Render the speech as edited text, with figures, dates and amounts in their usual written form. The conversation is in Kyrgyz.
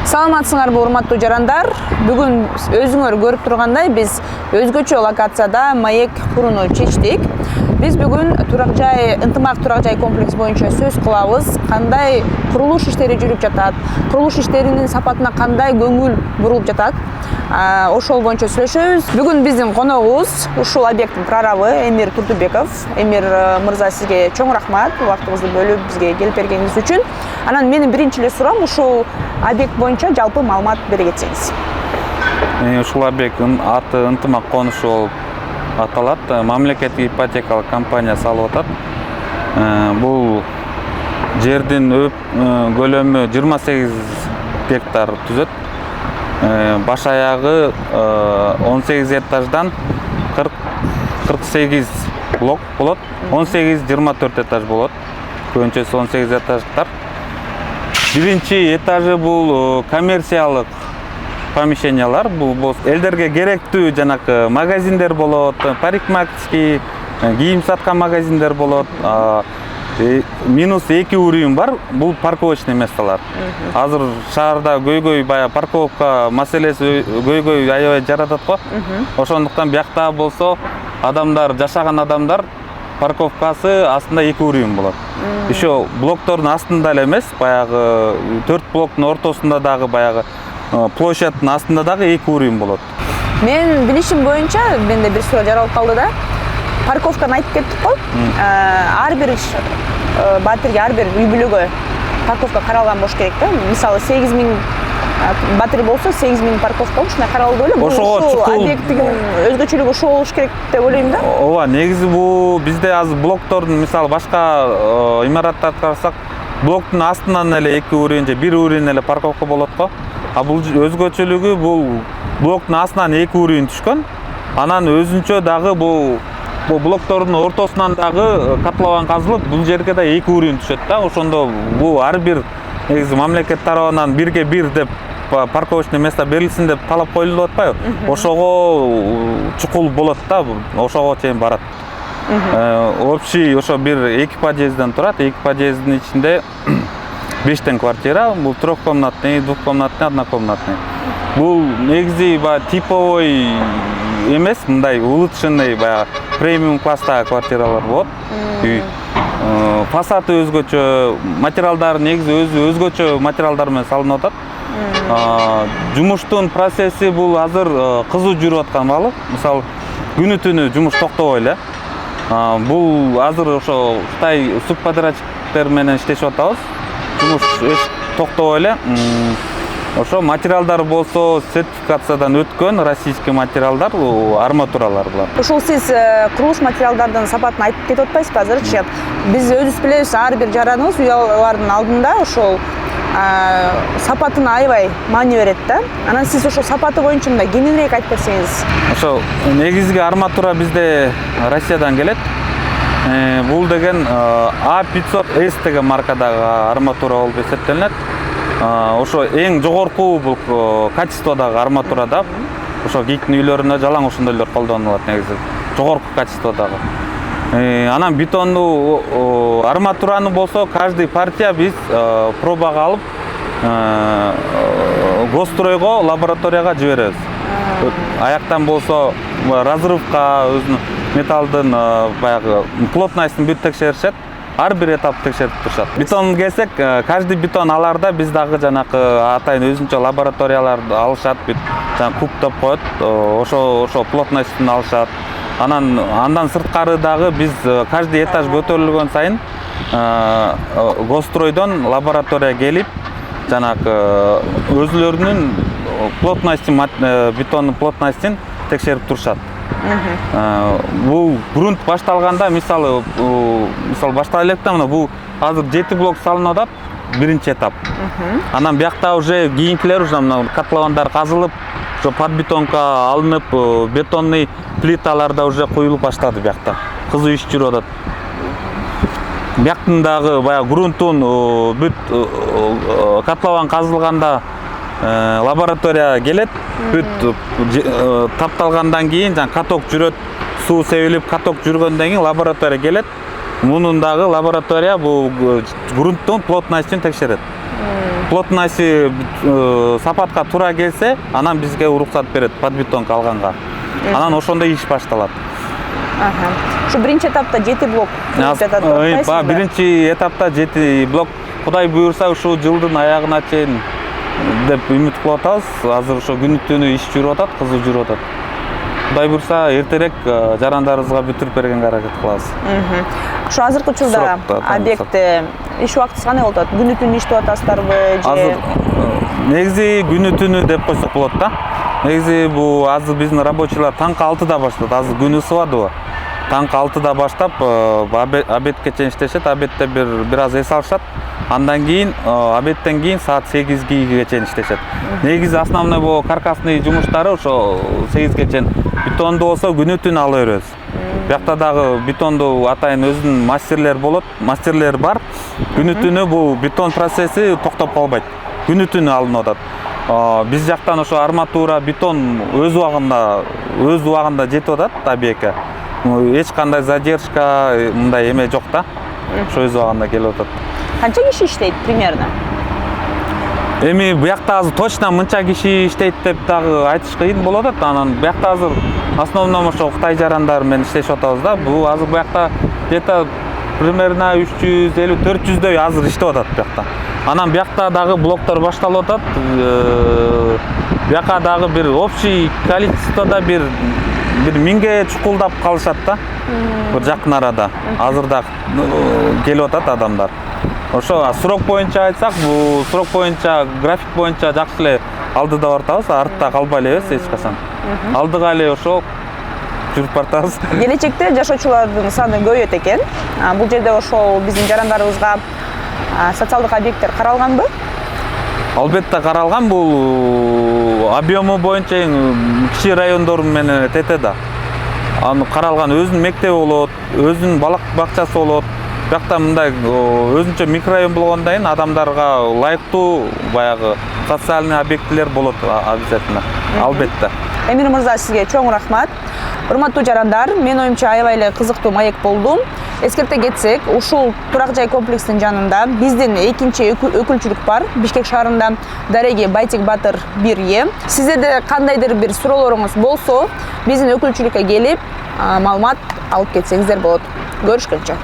Саламатсыңарбы урматтуу жарандар. Бүгүн өзүңөр көрүп тургандай биз өзгөчө локацияда маек курууну чечтик. Биз бүгүн турак жай, ынтымак турак жай комплекс боюнча сөз кылабыз. Кандай курулуш иштери жүрүп жатат, курулуш иштеринин сапатына кандай көңүл бурулуп жатат, ошол боюнча сүйлөшөбүз. Бүгүн биздин коногубуз ушул объекттин прорабы Эмир Турдубеков. Эмир мырза, сизге чоң рахмат убактыңызды бөлүп бизге келип бергениңиз үчүн. Анан менин биринчи эле суроом ушул объект боюнча жалпы маалымат бере кетсеңиз. Ушул объекттин аты ынтымак конушу болуп аталат. Мамлекеттик ипотекалык компания салып атат. Бул жердин көлөмү 28 гектар түзөт. Баш аягы 18 этаждан 48 блок болот. 18-24 этаж болот. Көбүнчөсү 18 этаждар. Биринчи этажы бул коммерциялык помещениялар. Бул элдерге керектүү жанакы магазиндер болот, парикмахерский, кийим саткан магазиндер болот. Минус 2 уровень бар. Бул парковочный месталар. Азыр шаарда көйгөй бая парковка маселеси көйгөй аябай жаратат го. Ошондуктан биякта болсо адамдар, жашаган адамдар парковкасы астында 2 уровень болот. Еще блоктордун астында эле эмес, баягы 4 блоктун ортосунда дагы баягы площадьтын астында дагы 2 уровень болот. Мен билишим боюнча, менде бир суроо жаралып калды да. Парковканы айтып кеттик го. Ар бир батирге, ар бир үй бүлөгө парковка каралган болуш керек да. Мисалы 8000 батир болсо 8000 парковка ушундай каралды беле. Ошол объекттин өзгөчөлүгү ошол болуш керек деп ойлойм да. Ооба, негизи бул бизде азыр блоктордун, мисалы башка имараттарды карасак, блоктун астынан эле 2 уровень же 1 уровень эле парковка болот го. А бул өзгөчөлүгү бул блоктун астынан 2 уровень түшкөн. Анан өзүнчө дагы бул блоктордун ортосунан дагы котлован казылып, бул жерге да 2 уровень түшөт да. Ошондо бул ар бир негизи мамлекет тарабынан 1/1 деп парковочный место берилсин деп талап коюлуп атпайбы? Ошого чукул болот да, ошого чейин барат. Общий ошо бир 2 подъездден турат. 2 подъезддин ичинде 5 квартира, бул трехкомнатный, двухкомнатный, однокомнатный. Бул негизи типовой эмес, мындай улучшенный премиум класстагы квартиралар болот. Фасады өзгөчө, материалдар негизи өзгөчө материалдар менен салынып атат. Жумуштун процесси бул азыр кызуу жүрүп аткан маалы. Мисалы, күнү түнү жумуш токтобой эле. Бул азыр ошо Кытай субподрядчиктер менен иштешип атабыз. Жумуш эч токтобой эле. Ошо материалдар болсо сертификациядан өткөн российский материалдар, арматуралар булар. Ошол сиз курулуш материалдардын сапатын айтып кетип атпайсызбы азырчы? Биз өзүбүз билебиз, ар бир жараныбыз уялардын алдында ошол сапатына аябай маани берет да. Анан сиз ошол сапаты боюнча мындай кеңирээк айтып берсеңиз. Ошо негизги арматура бизде Россиядан келет. Бул деген A500S деген маркадагы арматура болуп эсептелинет. Ошо эң жогорку бул качестводагы арматура да. Ошо кийиктин үйлөрүндө жалаң ошондойлор колдонулат негизи. Жогорку качестводагы. Анан бетондуу арматураны болсо каждый партия биз пробага алып Госстройго, лабораторияга жиберебиз. Аяктан болсо разрывка, өзүнүн металлдын баягы плотностун бүт текшеришет. Ар бир этап текшерип турушат. Бетон келсек, каждый бетон аларда биз дагы жанакы атайын өзүнчө лабораторияларды алышат, бүт кубтоп коет. Ошо плотностун алышат. Андан сырткары дагы биз каждый этаж көтөрүлгөн сайын Госстройдон лаборатория келип, жанакы өзлөрүнүн плотностун, бетондун плотностун текшерип турушат. Бул грунт башталганда, мисалы баштала электе, мына бул азыр 7 блок салынып атат, биринчи этап. Анан биякта уже кийинкилер уже котловандар казылып, ошо подбетонка алынып, бетонный плиталар да уже коюлуп баштады биякта. Кызуу иш жүрүп атат. Бияктын дагы баягы грунтун бүт котлован казылганда лаборатория келет, бүт тапталгандан кийин каток жүрөт, суу себилип каток жүргөндөн кийин лаборатория келет. Мунун дагы лаборатория бул грунттун плотностун текшерет. плотности сапатка туура келсе, анан бизге уруксат берет подбетонка алганга. Анан ошондо иш башталат. Ушу биринчи этапта 7 блок куруп жатат деп атпайсызбы? Биринчи этапта 7 блок, Кудай буйрса ушул жылдын аягына чейин деп үмүт кылып атабыз. Азыр ошо күнү түнү иш жүрүп атат, кызуу жүрүп атат. Кудай буйрса эртерээк жарандарыбызга бүтүрүп бергенге аракет кылабыз. Ушу азыркы учурда объектте иш убактысы кандай болуп атат? Күнү түнү иштеп атасыздарбы же? Азыр негизи күнү түнү деп койсок болот да. Негизи бул азыр биздин рабочийлар таңкы 6да баштайт. Азыр күн ысыбадыбы? Таңкы 6да баштап обедке чейин иштешет. Обедте бир аз эс алышат. Андан кийин обедтен кийин саат 8ге чейин иштешет. Негизи основной бул каркасный жумуштары ошо 8ге чейин. Бетонду болсо күнү түнү ала беребиз. Биякта дагы бетонду атайын өзүнүн мастерлер бар. Күнү түнү бул бетон процесси токтоп калбайт. Күнү түнү алынып атат. Биз жактан ошо арматура, бетон өз убагында жетип атат объектке. Эч кандай задержка мындай эме жок да. Ошо өз убагында келип атат. Канча киши иштейт примерно? Эми буякта азыр точно мынча киши иштейт деп дагы айтыш кыйын болуп атат. Анан буякта азыр основном ошо Кытай жарандары менен иштешип атабыз да. Бул азыр буякта где-то примерно 350-400дөй азыр иштеп атат буякта. Анан буякта дагы блоктор башталып атат. Буяка дагы бир общий количествода бир 1000ге чукулдап калышат да. Бир жакын арада. Азыр да келип атат адамдар. Ошо срок боюнча айтсак, бул срок боюнча, график боюнча жакшы эле алдыда бартабыз, артта калбай элебиз эч качан. Алдыга эле ошо жүрүп бартабыз. Келечекте жашоочулардын саны көбөйөт экен. Бул жерде ошол биздин жарандарыбызга социалдык объекттер каралганбы? Албетте каралган. Бул объему боюнча кичи райондор менен тете да. Аны каралган өзүнүн мектеби болот, өзүнүн балак бакчасы болот. Буякта мындай өзүнчө микрорайон болгондон кийин адамдарга ылайыктуу баягы социальный объектилер болот обязательно. Албетте. Эмир мырза, сизге чоң рахмат. Урматтуу жарандар, мен оюмча аябай эле кызыктуу маек болду. Эскерте кетсек, ушул турак жай комплексинин жанында биздин экинчи өкүлчүлүк бар. Бишкек шаарында дареги Байтик Батыр 1Е. Сиздерде кандайдыр бир суроолоруңуз болсо, биздин өкүлчүлүккө келип, маалымат алып кетсеңиздер болот. Көрүшкөнчө.